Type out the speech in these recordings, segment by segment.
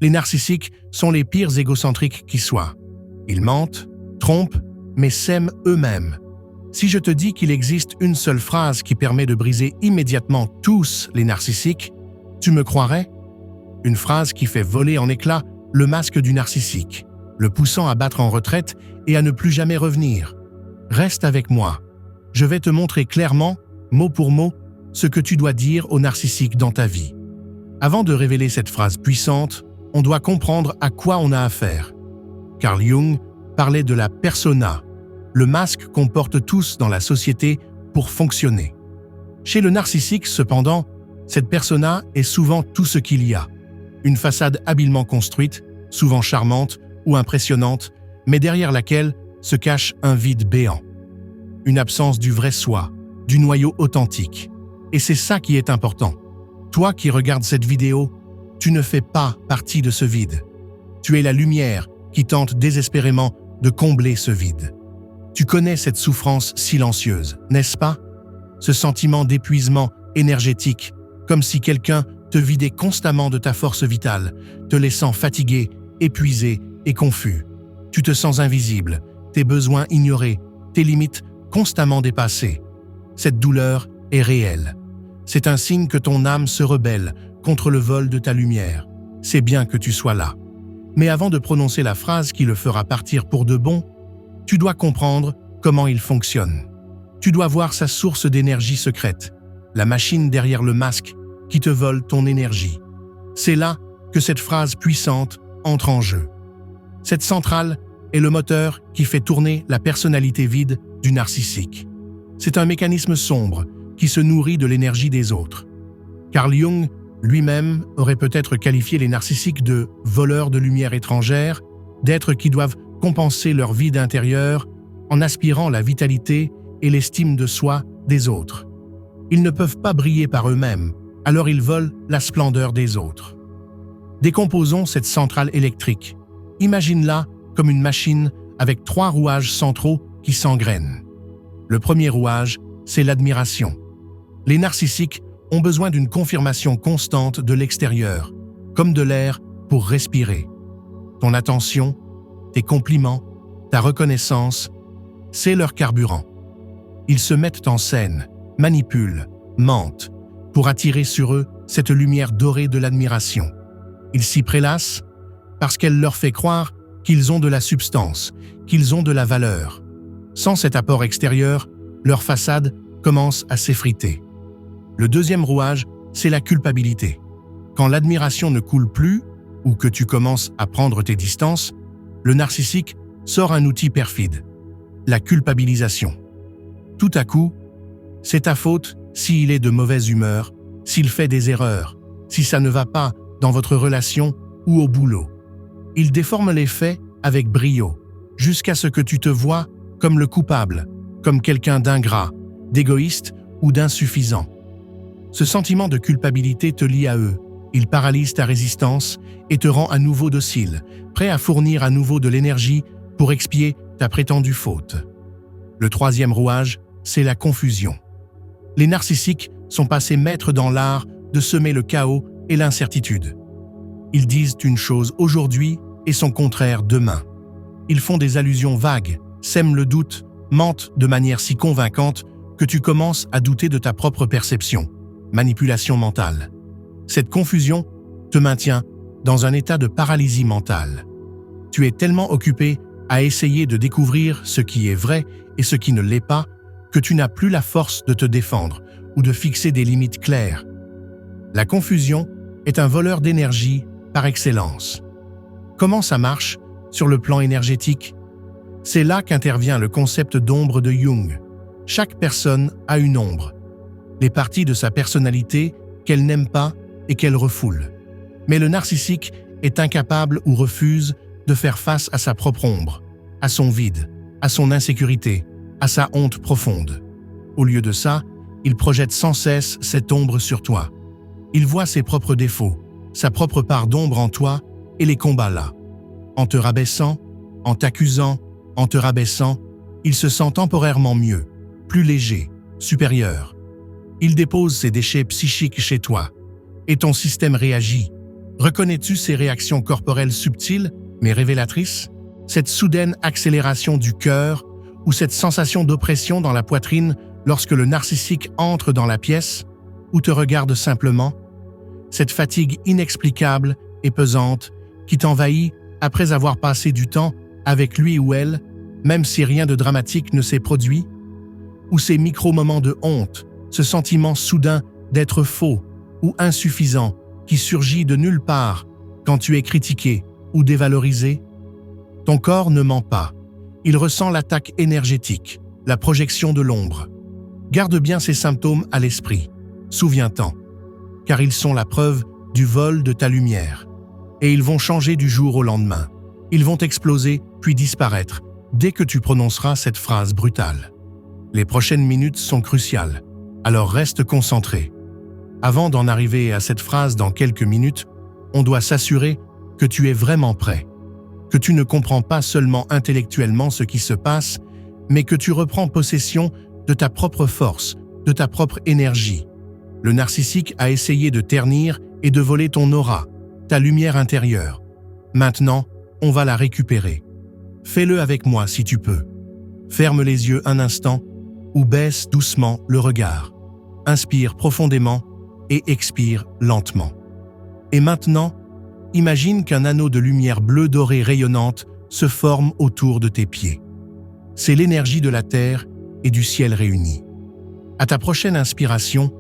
Les narcissiques sont les pires égocentriques qui soient. Ils mentent, trompent, mais s'aiment eux-mêmes. Si je te dis qu'il existe une seule phrase qui permet de briser immédiatement tous les narcissiques, tu me croirais? Une phrase qui fait voler en éclats le masque du narcissique, le poussant à battre en retraite et à ne plus jamais revenir. Reste avec moi. Je vais te montrer clairement, mot pour mot, ce que tu dois dire au narcissique dans ta vie. Avant de révéler cette phrase puissante, on doit comprendre à quoi on a affaire. Carl Jung parlait de la persona, le masque qu'on porte tous dans la société pour fonctionner. Chez le narcissique, cependant, cette persona est souvent tout ce qu'il y a. Une façade habilement construite, souvent charmante ou impressionnante, mais derrière laquelle se cache un vide béant. Une absence du vrai soi, du noyau authentique. Et c'est ça qui est important. Toi qui regardes cette vidéo, tu ne fais pas partie de ce vide. Tu es la lumière qui tente désespérément de combler ce vide. Tu connais cette souffrance silencieuse, n'est-ce pas? Ce sentiment d'épuisement énergétique, comme si quelqu'un te vidait constamment de ta force vitale, te laissant fatigué, épuisé et confus. Tu te sens invisible, tes besoins ignorés, tes limites constamment dépassées. Cette douleur est réelle. C'est un signe que ton âme se rebelle contre le vol de ta lumière. C'est bien que tu sois là. Mais avant de prononcer la phrase qui le fera partir pour de bon, tu dois comprendre comment il fonctionne. Tu dois voir sa source d'énergie secrète, la machine derrière le masque qui te vole ton énergie. C'est là que cette phrase puissante entre en jeu. Cette centrale est le moteur qui fait tourner la personnalité vide du narcissique. C'est un mécanisme sombre qui se nourrit de l'énergie des autres. Carl Jung lui-même aurait peut-être qualifié les narcissiques de voleurs de lumière étrangère, d'êtres qui doivent compenser leur vide intérieur en aspirant la vitalité et l'estime de soi des autres. Ils ne peuvent pas briller par eux-mêmes, alors ils volent la splendeur des autres. Décomposons cette centrale électrique. Imagine-la comme une machine avec 3 rouages centraux qui s'engrainent. Le premier rouage, c'est l'admiration. Les narcissiques ont besoin d'une confirmation constante de l'extérieur, comme de l'air pour respirer. Ton attention, tes compliments, ta reconnaissance, c'est leur carburant. Ils se mettent en scène, manipulent, mentent, pour attirer sur eux cette lumière dorée de l'admiration. Ils s'y prélassent parce qu'elle leur fait croire qu'ils ont de la substance, qu'ils ont de la valeur. Sans cet apport extérieur, leur façade commence à s'effriter. Le deuxième rouage, c'est la culpabilité. Quand l'admiration ne coule plus, ou que tu commences à prendre tes distances, le narcissique sort un outil perfide, la culpabilisation. Tout à coup, c'est ta faute s'il est de mauvaise humeur, s'il fait des erreurs, si ça ne va pas dans votre relation ou au boulot. Il déforme les faits avec brio, jusqu'à ce que tu te vois comme le coupable, comme quelqu'un d'ingrat, d'égoïste ou d'insuffisant. Ce sentiment de culpabilité te lie à eux, il paralyse ta résistance et te rend à nouveau docile, prêt à fournir à nouveau de l'énergie pour expier ta prétendue faute. Le troisième rouage, c'est la confusion. Les narcissiques sont passés maîtres dans l'art de semer le chaos et l'incertitude. Ils disent une chose aujourd'hui et son contraire demain. Ils font des allusions vagues, sèment le doute, mentent de manière si convaincante que tu commences à douter de ta propre perception. Manipulation mentale. Cette confusion te maintient dans un état de paralysie mentale. Tu es tellement occupé à essayer de découvrir ce qui est vrai et ce qui ne l'est pas que tu n'as plus la force de te défendre ou de fixer des limites claires. La confusion est un voleur d'énergie par excellence. Comment ça marche sur le plan énergétique? C'est là qu'intervient le concept d'ombre de Jung. Chaque personne a une ombre, les parties de sa personnalité qu'elle n'aime pas et qu'elle refoule. Mais le narcissique est incapable ou refuse de faire face à sa propre ombre, à son vide, à son insécurité, à sa honte profonde. Au lieu de ça, il projette sans cesse cette ombre sur toi. Il voit ses propres défauts, sa propre part d'ombre en toi et les combat là. En te rabaissant, en t'accusant, en te rabaissant, il se sent temporairement mieux, plus léger, supérieur. Il dépose ses déchets psychiques chez toi, et ton système réagit, Reconnais-tu ces réactions corporelles subtiles mais révélatrices? Cette soudaine accélération du cœur ou cette sensation d'oppression dans la poitrine lorsque le narcissique entre dans la pièce ou te regarde simplement? Cette fatigue inexplicable et pesante qui t'envahit après avoir passé du temps avec lui ou elle, même si rien de dramatique ne s'est produit? Ou ces micro-moments de honte, ce sentiment soudain d'être faux ou insuffisant qui surgit de nulle part quand tu es critiqué ou dévalorisé? Ton corps ne ment pas. Il ressent l'attaque énergétique, la projection de l'ombre. Garde bien ces symptômes à l'esprit. Souviens-t'en, car ils sont la preuve du vol de ta lumière. Et ils vont changer du jour au lendemain. Ils vont exploser puis disparaître dès que tu prononceras cette phrase brutale. Les prochaines minutes sont cruciales, alors reste concentré. Avant d'en arriver à cette phrase dans quelques minutes, on doit s'assurer que tu es vraiment prêt, que tu ne comprends pas seulement intellectuellement ce qui se passe, mais que tu reprends possession de ta propre force, de ta propre énergie. Le narcissique a essayé de ternir et de voler ton aura, ta lumière intérieure. Maintenant, on va la récupérer. Fais-le avec moi si tu peux. Ferme les yeux un instant ou baisse doucement le regard. Inspire profondément et expire lentement. Et maintenant, imagine qu'un anneau de lumière bleue dorée rayonnante se forme autour de tes pieds. C'est l'énergie de la terre et du ciel réunis. À ta prochaine inspiration,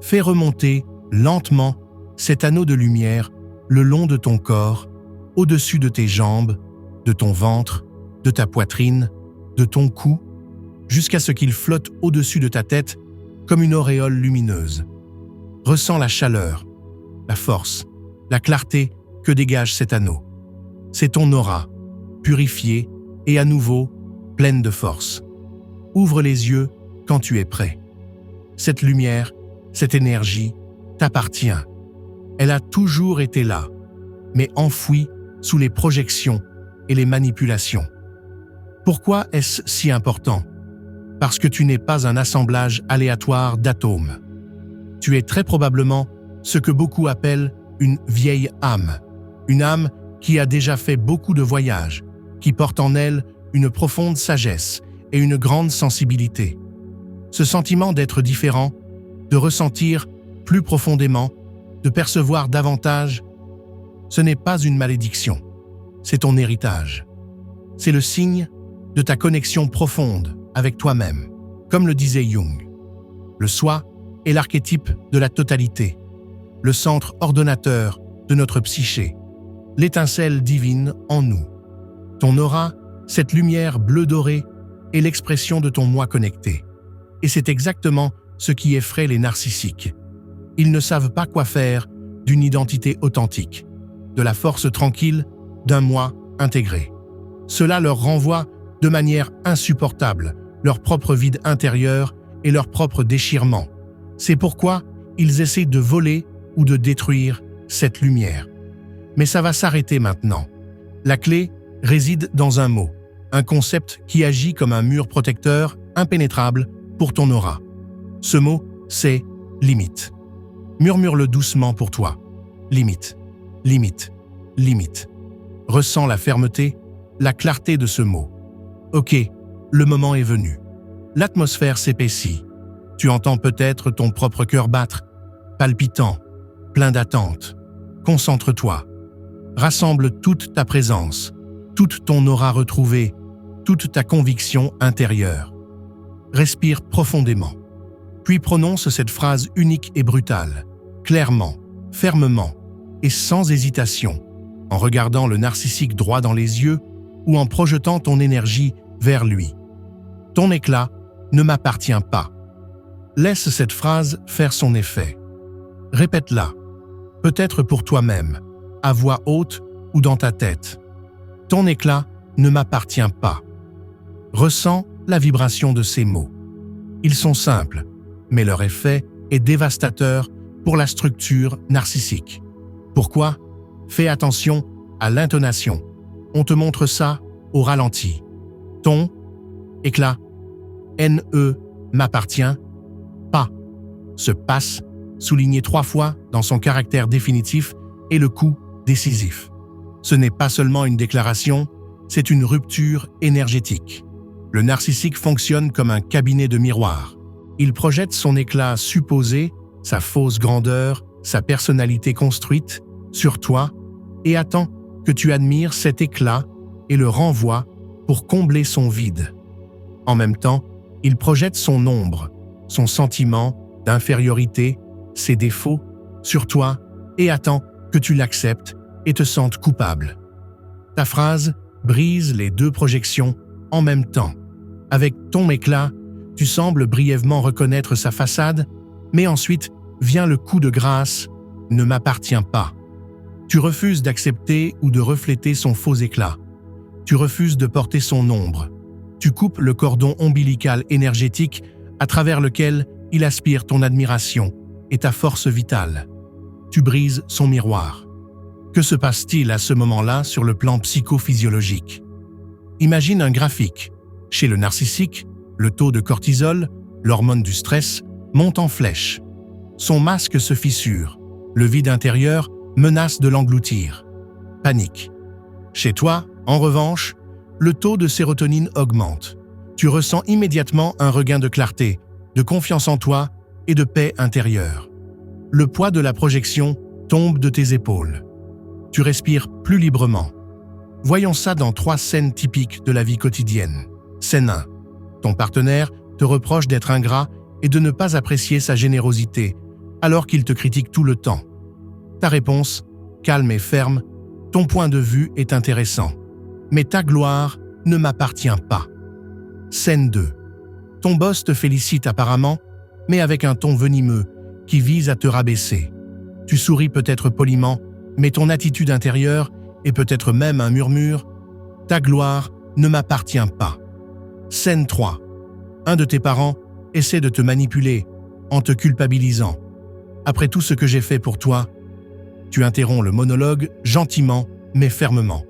fais remonter lentement cet anneau de lumière le long de ton corps, au-dessus de tes jambes, de ton ventre, de ta poitrine, de ton cou, jusqu'à ce qu'il flotte au-dessus de ta tête comme une auréole lumineuse. Ressens la chaleur, la force, la clarté que dégage cet anneau. C'est ton aura, purifiée et à nouveau pleine de force. Ouvre les yeux quand tu es prêt. Cette lumière, cette énergie t'appartient. Elle a toujours été là, mais enfouie sous les projections et les manipulations. Pourquoi est-ce si important? Parce que tu n'es pas un assemblage aléatoire d'atomes. Tu es très probablement ce que beaucoup appellent une vieille âme. Une âme qui a déjà fait beaucoup de voyages, qui porte en elle une profonde sagesse et une grande sensibilité. Ce sentiment d'être différent, de ressentir plus profondément, de percevoir davantage, ce n'est pas une malédiction, c'est ton héritage. C'est le signe de ta connexion profonde avec toi-même. Comme le disait Jung, le soi est l'archétype de la totalité, le centre ordonnateur de notre psyché, l'étincelle divine en nous. Ton aura, cette lumière bleu dorée, est l'expression de ton moi connecté. Et c'est exactement ce qui effraie les narcissiques. Ils ne savent pas quoi faire d'une identité authentique, de la force tranquille d'un moi intégré. Cela leur renvoie de manière insupportable leur propre vide intérieur et leur propre déchirement. C'est pourquoi ils essaient de voler ou de détruire cette lumière. Mais ça va s'arrêter maintenant. La clé réside dans un mot, un concept qui agit comme un mur protecteur impénétrable pour ton aura. Ce mot, c'est « limite ». Murmure-le doucement pour toi. Limite, limite, limite. Ressens la fermeté, la clarté de ce mot. Ok, le moment est venu. L'atmosphère s'épaissit. Tu entends peut-être ton propre cœur battre, palpitant, plein d'attente. Concentre-toi. Rassemble toute ta présence, toute ton aura retrouvée, toute ta conviction intérieure. Respire profondément. Puis prononce cette phrase unique et brutale, clairement, fermement et sans hésitation, en regardant le narcissique droit dans les yeux ou en projetant ton énergie vers lui. Ton éclat ne m'appartient pas. Laisse cette phrase faire son effet. Répète-la, peut-être pour toi-même, à voix haute ou dans ta tête. Ton éclat ne m'appartient pas. Ressens la vibration de ces mots. Ils sont simples, mais leur effet est dévastateur pour la structure narcissique. Pourquoi? Fais attention à l'intonation. On te montre ça au ralenti. Ton, éclat, NE, m'appartient, pas, se passe, souligné 3 fois dans son caractère définitif, et le coup décisif. Ce n'est pas seulement une déclaration, c'est une rupture énergétique. Le narcissique fonctionne comme un cabinet de miroirs. Il projette son éclat supposé, sa fausse grandeur, sa personnalité construite, sur toi et attend que tu admires cet éclat et le renvoies pour combler son vide. En même temps, il projette son ombre, son sentiment d'infériorité, ses défauts, sur toi et attend que tu l'acceptes et te sentes coupable. Ta phrase brise les deux projections en même temps. Avec ton éclat, tu sembles brièvement reconnaître sa façade, mais ensuite vient le coup de grâce « ne m'appartient pas ». Tu refuses d'accepter ou de refléter son faux éclat. Tu refuses de porter son ombre. Tu coupes le cordon ombilical énergétique à travers lequel il aspire ton admiration et ta force vitale. Tu brises son miroir. Que se passe-t-il à ce moment-là sur le plan psychophysiologique? Imagine un graphique. Chez le narcissique, le taux de cortisol, l'hormone du stress, monte en flèche. Son masque se fissure. Le vide intérieur menace de l'engloutir. Panique. Chez toi, en revanche, le taux de sérotonine augmente. Tu ressens immédiatement un regain de clarté, de confiance en toi et de paix intérieure. Le poids de la projection tombe de tes épaules. Tu respires plus librement. Voyons ça dans 3 scènes typiques de la vie quotidienne. Scène 1. Ton partenaire te reproche d'être ingrat et de ne pas apprécier sa générosité, alors qu'il te critique tout le temps. Ta réponse, calme et ferme, ton point de vue est intéressant. Mais ta gloire ne m'appartient pas. Scène 2. Ton boss te félicite apparemment, mais avec un ton venimeux qui vise à te rabaisser. Tu souris peut-être poliment, mais ton attitude intérieure, et peut-être même un murmure, « Ta gloire ne m'appartient pas ». Scène 3. Un de tes parents essaie de te manipuler en te culpabilisant. Après tout ce que j'ai fait pour toi, tu interromps le monologue gentiment mais fermement.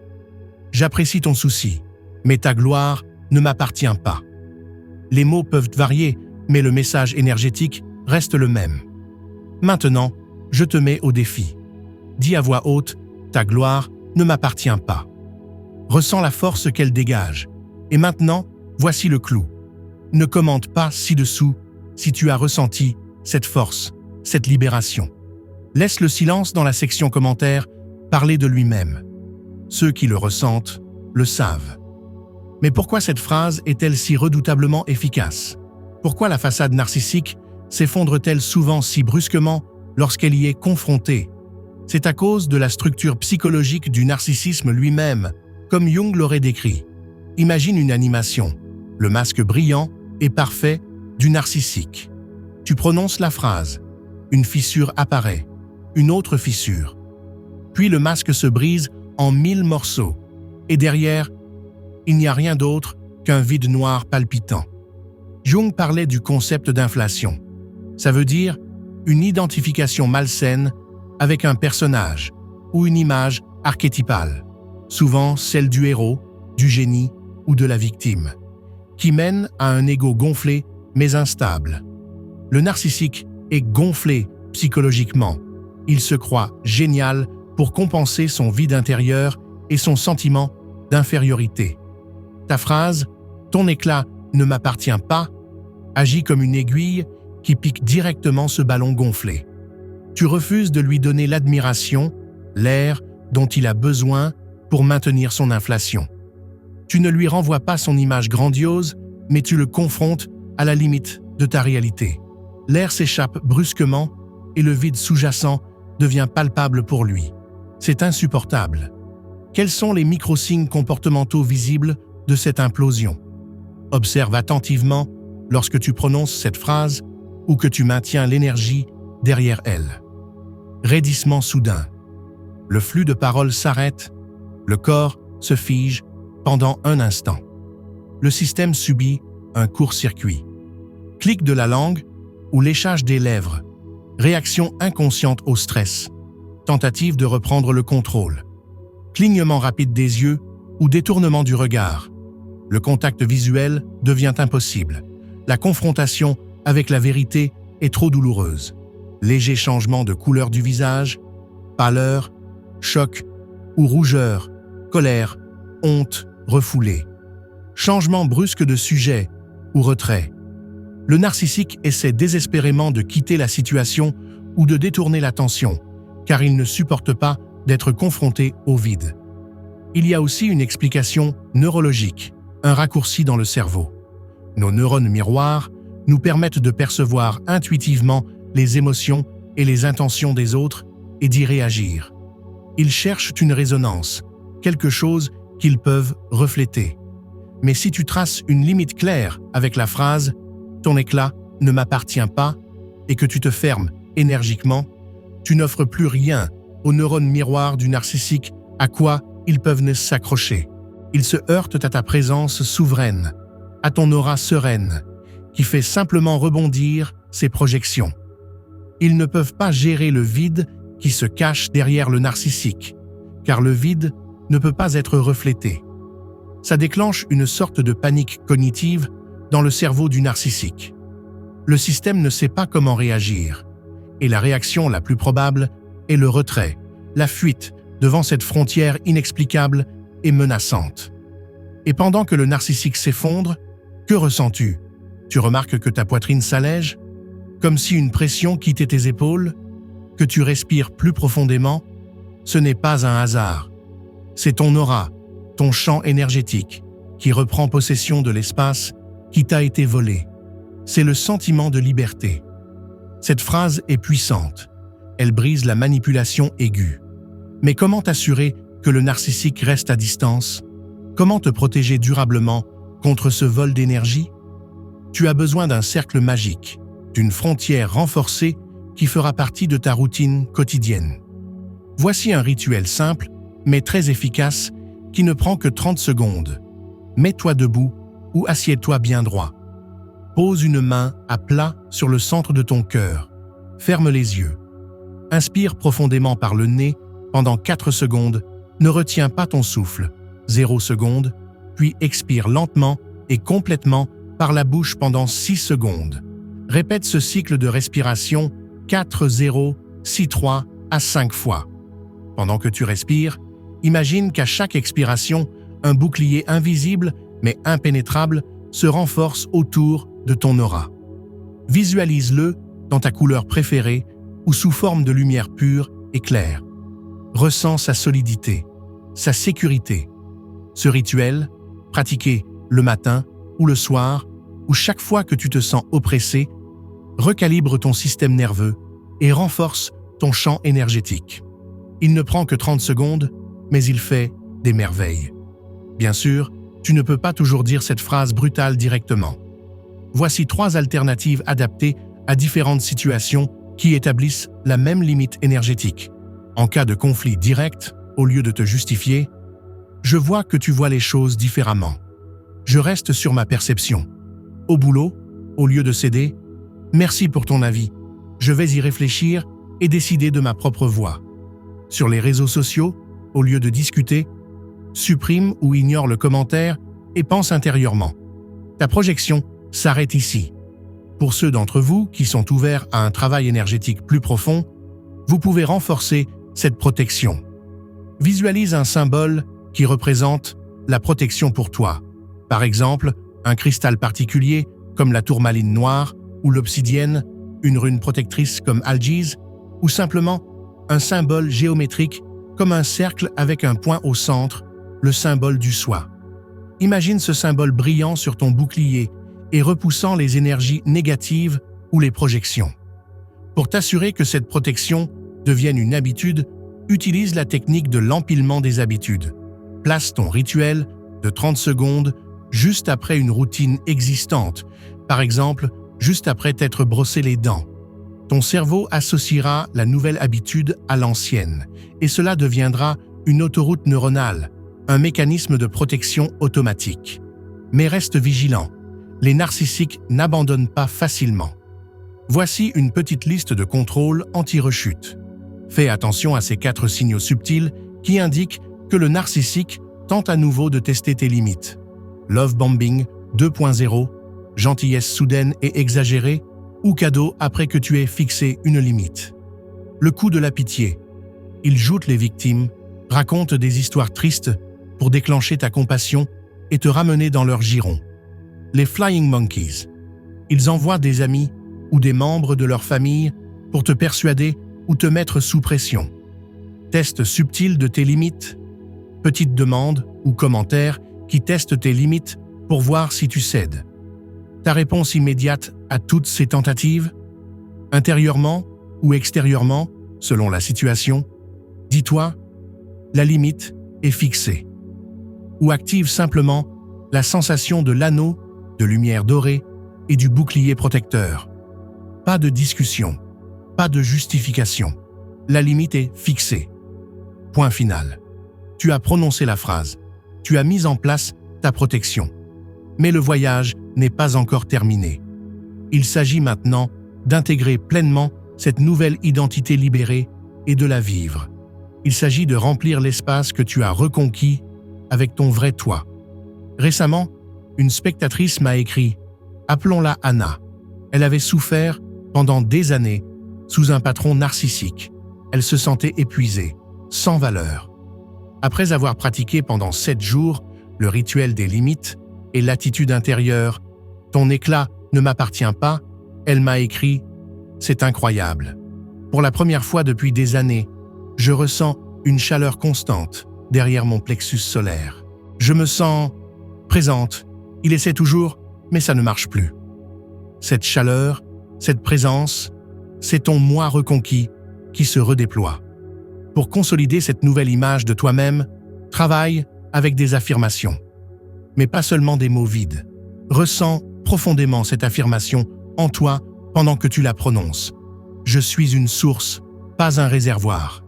J'apprécie ton souci, mais ta gloire ne m'appartient pas. Les mots peuvent varier, mais le message énergétique reste le même. Maintenant, je te mets au défi. Dis à voix haute, ta gloire ne m'appartient pas. Ressens la force qu'elle dégage. Et maintenant, voici le clou. Ne commente pas ci-dessous si tu as ressenti cette force, cette libération. Laisse le silence dans la section commentaires parler de lui-même. Ceux qui le ressentent le savent. Mais pourquoi cette phrase est-elle si redoutablement efficace? Pourquoi la façade narcissique s'effondre-t-elle souvent si brusquement lorsqu'elle y est confrontée? C'est à cause de la structure psychologique du narcissisme lui-même, comme Jung l'aurait décrit. Imagine une animation, le masque brillant et parfait du narcissique. Tu prononces la phrase, une fissure apparaît, une autre fissure. Puis le masque se brise en 1000 morceaux, et derrière, il n'y a rien d'autre qu'un vide noir palpitant. Jung parlait du concept d'inflation. Ça veut dire une identification malsaine avec un personnage ou une image archétypale, souvent celle du héros, du génie ou de la victime, qui mène à un ego gonflé mais instable. Le narcissique est gonflé psychologiquement. Il se croit génial pour compenser son vide intérieur et son sentiment d'infériorité. Ta phrase « ton éclat ne m'appartient pas » agit comme une aiguille qui pique directement ce ballon gonflé. Tu refuses de lui donner l'admiration, l'air dont il a besoin pour maintenir son inflation. Tu ne lui renvoies pas son image grandiose, mais tu le confrontes à la limite de ta réalité. L'air s'échappe brusquement et le vide sous-jacent devient palpable pour lui. C'est insupportable. Quels sont les micro-signes comportementaux visibles de cette implosion? Observe attentivement lorsque tu prononces cette phrase ou que tu maintiens l'énergie derrière elle. Raidissement soudain. Le flux de paroles s'arrête, le corps se fige pendant un instant. Le système subit un court-circuit. Clic de la langue ou léchage des lèvres. Réaction inconsciente au stress. Tentative de reprendre le contrôle. Clignement rapide des yeux ou détournement du regard. Le contact visuel devient impossible. La confrontation avec la vérité est trop douloureuse. Léger changement de couleur du visage, pâleur, choc ou rougeur, colère, honte, refoulé. Changement brusque de sujet ou retrait. Le narcissique essaie désespérément de quitter la situation ou de détourner l'attention, car il ne supporte pas d'être confronté au vide. Il y a aussi une explication neurologique, un raccourci dans le cerveau. Nos neurones miroirs nous permettent de percevoir intuitivement les émotions et les intentions des autres et d'y réagir. Ils cherchent une résonance, quelque chose qu'ils peuvent refléter. Mais si tu traces une limite claire avec la phrase « ton éclat ne m'appartient pas » et que tu te fermes énergiquement, tu n'offres plus rien aux neurones miroirs du narcissique à quoi ils peuvent s'accrocher. Ils se heurtent à ta présence souveraine, à ton aura sereine, qui fait simplement rebondir ses projections. Ils ne peuvent pas gérer le vide qui se cache derrière le narcissique, car le vide ne peut pas être reflété. Ça déclenche une sorte de panique cognitive dans le cerveau du narcissique. Le système ne sait pas comment réagir, et la réaction la plus probable est le retrait, la fuite devant cette frontière inexplicable et menaçante. Et pendant que le narcissique s'effondre, que ressens-tu? Tu remarques que ta poitrine s'allège, comme si une pression quittait tes épaules, que tu respires plus profondément? Ce n'est pas un hasard. C'est ton aura, ton champ énergétique, qui reprend possession de l'espace qui t'a été volé. C'est le sentiment de liberté. Cette phrase est puissante. Elle brise la manipulation aiguë. Mais comment t'assurer que le narcissique reste à distance? Comment te protéger durablement contre ce vol d'énergie? Tu as besoin d'un cercle magique, d'une frontière renforcée qui fera partie de ta routine quotidienne. Voici un rituel simple, mais très efficace, qui ne prend que 30 secondes. Mets-toi debout ou assieds-toi bien droit. Pose une main à plat sur le centre de ton cœur. Ferme les yeux. Inspire profondément par le nez pendant 4 secondes. Ne retiens pas ton souffle. 0 secondes. Puis expire lentement et complètement par la bouche pendant 6 secondes. Répète ce cycle de respiration 4-0, 6-3 à 5 fois. Pendant que tu respires, imagine qu'à chaque expiration, un bouclier invisible mais impénétrable se renforce autour de ton aura. Visualise-le dans ta couleur préférée ou sous forme de lumière pure et claire. Ressens sa solidité, sa sécurité. Ce rituel, pratiqué le matin ou le soir, ou chaque fois que tu te sens oppressé, recalibre ton système nerveux et renforce ton champ énergétique. Il ne prend que 30 secondes, mais il fait des merveilles. Bien sûr, tu ne peux pas toujours dire cette phrase brutale directement. Voici 3 alternatives adaptées à différentes situations qui établissent la même limite énergétique. En cas de conflit direct, au lieu de te justifier, je vois que tu vois les choses différemment. Je reste sur ma perception. Au boulot, au lieu de céder, merci pour ton avis. Je vais y réfléchir et décider de ma propre voix. Sur les réseaux sociaux, au lieu de discuter, supprime ou ignore le commentaire et pense intérieurement. Ta projection s'arrête ici. Pour ceux d'entre vous qui sont ouverts à un travail énergétique plus profond, vous pouvez renforcer cette protection. Visualise un symbole qui représente la protection pour toi. Par exemple, un cristal particulier comme la tourmaline noire ou l'obsidienne, une rune protectrice comme Algiz, ou simplement un symbole géométrique comme un cercle avec un point au centre, le symbole du soi. Imagine ce symbole brillant sur ton bouclier et repoussant les énergies négatives ou les projections. Pour t'assurer que cette protection devienne une habitude, utilise la technique de l'empilement des habitudes. Place ton rituel de 30 secondes juste après une routine existante, par exemple, juste après t'être brossé les dents. Ton cerveau associera la nouvelle habitude à l'ancienne, et cela deviendra une autoroute neuronale, un mécanisme de protection automatique. Mais reste vigilant, les narcissiques n'abandonnent pas facilement. Voici une petite liste de contrôles anti-rechute. Fais attention à ces 4 signaux subtils qui indiquent que le narcissique tente à nouveau de tester tes limites. Love bombing 2.0, gentillesse soudaine et exagérée, ou cadeau après que tu aies fixé une limite. Le coup de la pitié. Il joute les victimes racontent des histoires tristes pour déclencher ta compassion et te ramener dans leur giron. Les Flying Monkeys. Ils envoient des amis ou des membres de leur famille pour te persuader ou te mettre sous pression. Test subtil de tes limites. Petites demandes ou commentaires qui testent tes limites pour voir si tu cèdes. Ta réponse immédiate à toutes ces tentatives? Intérieurement ou extérieurement, selon la situation, dis-toi, la limite est fixée. Ou active simplement la sensation de l'anneau, de lumière dorée et du bouclier protecteur. Pas de discussion, pas de justification. La limite est fixée. Point final. Tu as prononcé la phrase. Tu as mis en place ta protection. Mais le voyage n'est pas encore terminé. Il s'agit maintenant d'intégrer pleinement cette nouvelle identité libérée et de la vivre. Il s'agit de remplir l'espace que tu as reconquis avec ton vrai toi. Récemment, une spectatrice m'a écrit « Appelons-la Anna ». Elle avait souffert pendant des années sous un patron narcissique. Elle se sentait épuisée, sans valeur. Après avoir pratiqué pendant 7 jours le rituel des limites et l'attitude intérieure « Ton éclat ne m'appartient pas », elle m'a écrit « C'est incroyable. Pour la première fois depuis des années, je ressens une chaleur constante derrière mon plexus solaire. Je me sens présente. Il essaie toujours, mais ça ne marche plus. Cette chaleur, cette présence, c'est ton moi reconquis qui se redéploie. Pour consolider cette nouvelle image de toi-même, travaille avec des affirmations. Mais pas seulement des mots vides. Ressens profondément cette affirmation en toi pendant que tu la prononces. Je suis une source, pas un réservoir.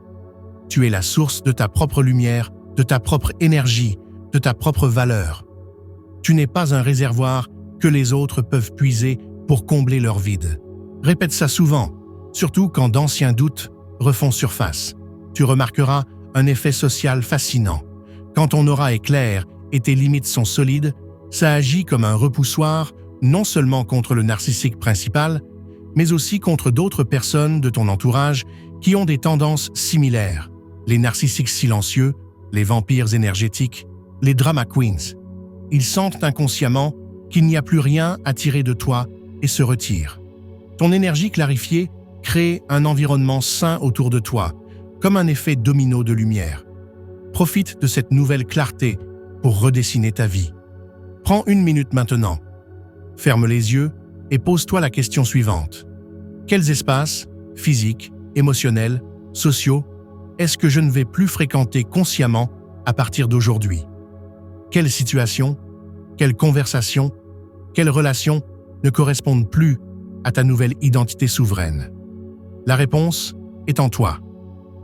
Tu es la source de ta propre lumière, de ta propre énergie, de ta propre valeur. Tu n'es pas un réservoir que les autres peuvent puiser pour combler leur vide. Répète ça souvent, surtout quand d'anciens doutes refont surface. Tu remarqueras un effet social fascinant. Quand ton aura est claire et tes limites sont solides, ça agit comme un repoussoir non seulement contre le narcissique principal, mais aussi contre d'autres personnes de ton entourage qui ont des tendances similaires. Les narcissiques silencieux, les vampires énergétiques, les drama queens. Ils sentent inconsciemment qu'il n'y a plus rien à tirer de toi et se retirent. Ton énergie clarifiée crée un environnement sain autour de toi, comme un effet domino de lumière. Profite de cette nouvelle clarté pour redessiner ta vie. Prends 1 minute maintenant. Ferme les yeux et pose-toi la question suivante. Quels espaces, physiques, émotionnels, sociaux, est-ce que je ne vais plus fréquenter consciemment à partir d'aujourd'hui? Quelles situations, quelles conversations, quelles relations ne correspondent plus à ta nouvelle identité souveraine? La réponse est en toi.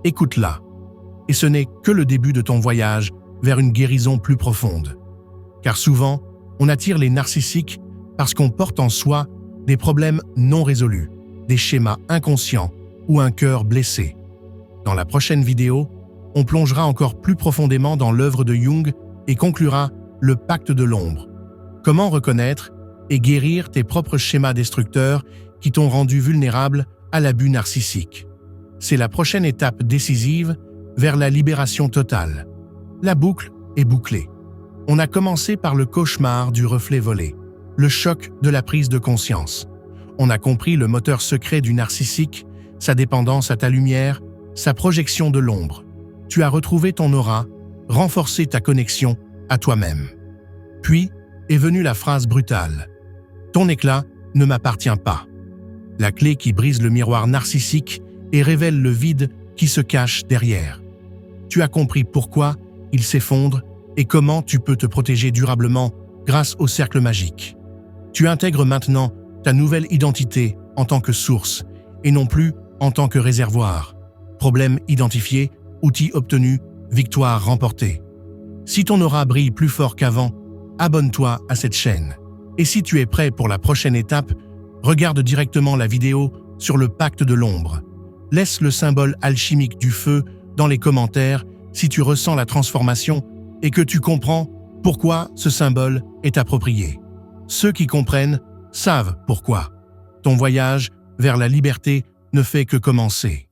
Écoute-la. Et ce n'est que le début de ton voyage vers une guérison plus profonde. Car souvent, on attire les narcissiques parce qu'on porte en soi des problèmes non résolus, des schémas inconscients ou un cœur blessé. Dans la prochaine vidéo, on plongera encore plus profondément dans l'œuvre de Jung et conclura le pacte de l'ombre. Comment reconnaître et guérir tes propres schémas destructeurs qui t'ont rendu vulnérable à l'abus narcissique. C'est la prochaine étape décisive vers la libération totale. La boucle est bouclée. On a commencé par le cauchemar du reflet volé, le choc de la prise de conscience. On a compris le moteur secret du narcissique, sa dépendance à ta lumière, sa projection de l'ombre. Tu as retrouvé ton aura, renforcé ta connexion à toi-même. Puis est venue la phrase brutale. Ton éclat ne m'appartient pas. La clé qui brise le miroir narcissique et révèle le vide qui se cache derrière. Tu as compris pourquoi il s'effondre et comment tu peux te protéger durablement grâce au cercle magique. Tu intègres maintenant ta nouvelle identité en tant que source et non plus en tant que réservoir. Problème identifié, outil obtenu, victoire remportée. Si ton aura brille plus fort qu'avant, abonne-toi à cette chaîne. Et si tu es prêt pour la prochaine étape, regarde directement la vidéo sur le pacte de l'ombre. Laisse le symbole alchimique du feu dans les commentaires si tu ressens la transformation et que tu comprends pourquoi ce symbole est approprié. Ceux qui comprennent savent pourquoi. Ton voyage vers la liberté ne fait que commencer.